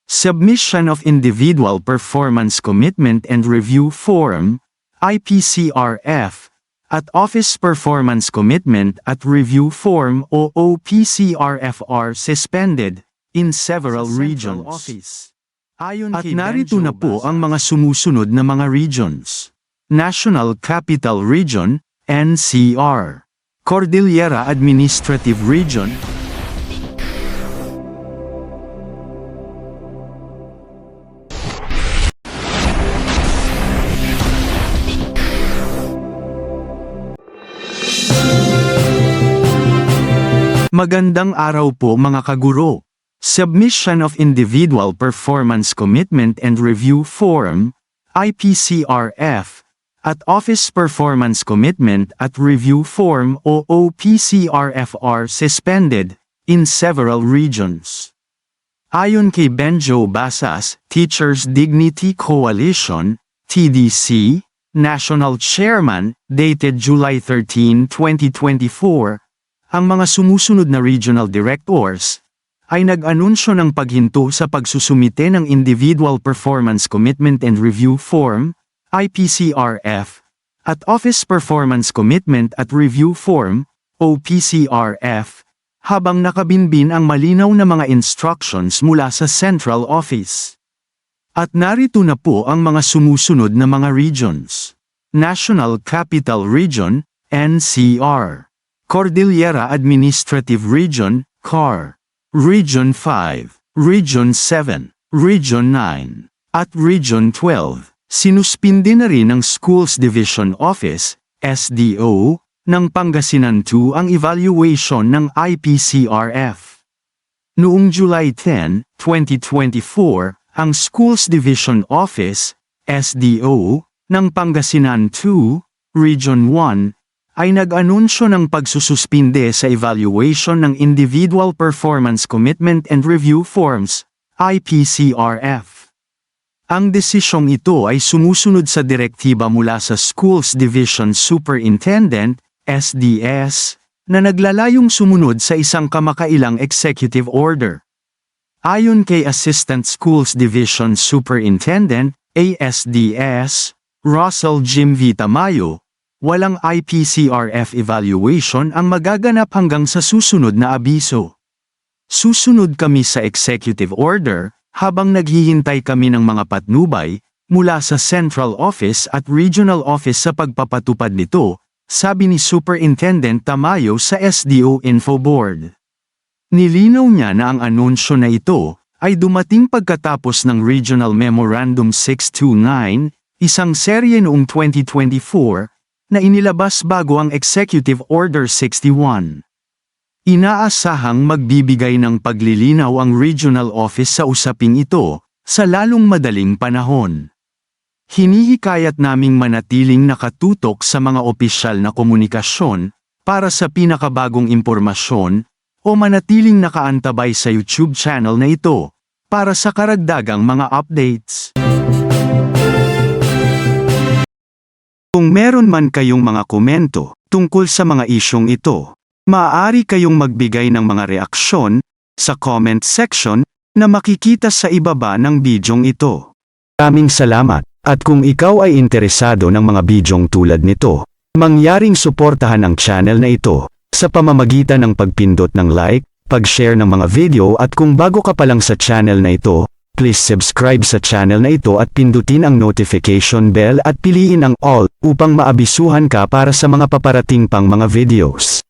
Submission of Individual Performance Commitment and Review Form, IPCRF, at Office Performance Commitment at Review Form o OPCRF are suspended in several regions. At narito na po ang mga sumusunod na mga regions. National Capital Region, NCR. Cordillera Administrative Region. Magandang araw po mga kaguro. Submission of Individual Performance Commitment and Review Form, IPCRF, at Office Performance Commitment at Review Form o OPCRF are suspended in several regions. Ayon kay Benjo Basas, Teachers Dignity Coalition, TDC, National Chairman, dated July 13, 2024, ang mga sumusunod na regional directors ay nag-anunsyo ng paghinto sa pagsusumite ng Individual Performance Commitment and Review Form, IPCRF, at Office Performance Commitment at Review Form, OPCRF, habang nakabinbin ang malinaw na mga instructions mula sa Central Office. At narito na po ang mga sumusunod na mga regions. National Capital Region, NCR. Cordillera Administrative Region, CAR. Region 5, Region 7, Region 9, at Region 12. Sinuspindi na rin ng Schools Division Office, SDO, ng Pangasinan 2 ang evaluation ng IPCRF. Noong July 10, 2024, ang Schools Division Office, SDO, ng Pangasinan 2, Region 1, ay nag-anunsyo ng pagsususpinde sa evaluation ng Individual Performance Commitment and Review Forms, IPCRF. Ang desisyong ito ay sumusunod sa direktiba mula sa Schools Division Superintendent, SDS, na naglalayong sumunod sa isang kamakailang executive order. Ayon kay Assistant Schools Division Superintendent, ASDS, Russell Jim V. Tamayo, walang IPCRF evaluation ang magaganap hanggang sa susunod na abiso. Susunod kami sa executive order, habang naghihintay kami ng mga patnubay, mula sa Central Office at Regional Office sa pagpapatupad nito, sabi ni Superintendent Tamayo sa SDO Infoboard. Nilinaw niya na ang anunsyo na ito ay dumating pagkatapos ng Regional Memorandum 629, isang serye noong 2024, na inilabas bago ang Executive Order 61. Inaasahang magbibigay ng paglilinaw ang Regional Office sa usaping ito, sa lalong madaling panahon. Hinihikayat naming manatiling nakatutok sa mga opisyal na komunikasyon, para sa pinakabagong impormasyon, o manatiling nakaantabay sa YouTube channel na ito, para sa karagdagang mga updates. Kung meron man kayong mga komento tungkol sa mga isyong ito, maaari kayong magbigay ng mga reaksyon sa comment section na makikita sa ibaba ng bidyong ito. Maraming salamat, at kung ikaw ay interesado ng mga bidyong tulad nito, mangyaring suportahan ang channel na ito sa pamamagitan ng pagpindot ng like, pag-share ng mga video at kung bago ka pa lang sa channel na ito, please subscribe sa channel na ito at pindutin ang notification bell at piliin ang all upang maabisuhan ka para sa mga paparating pang mga videos.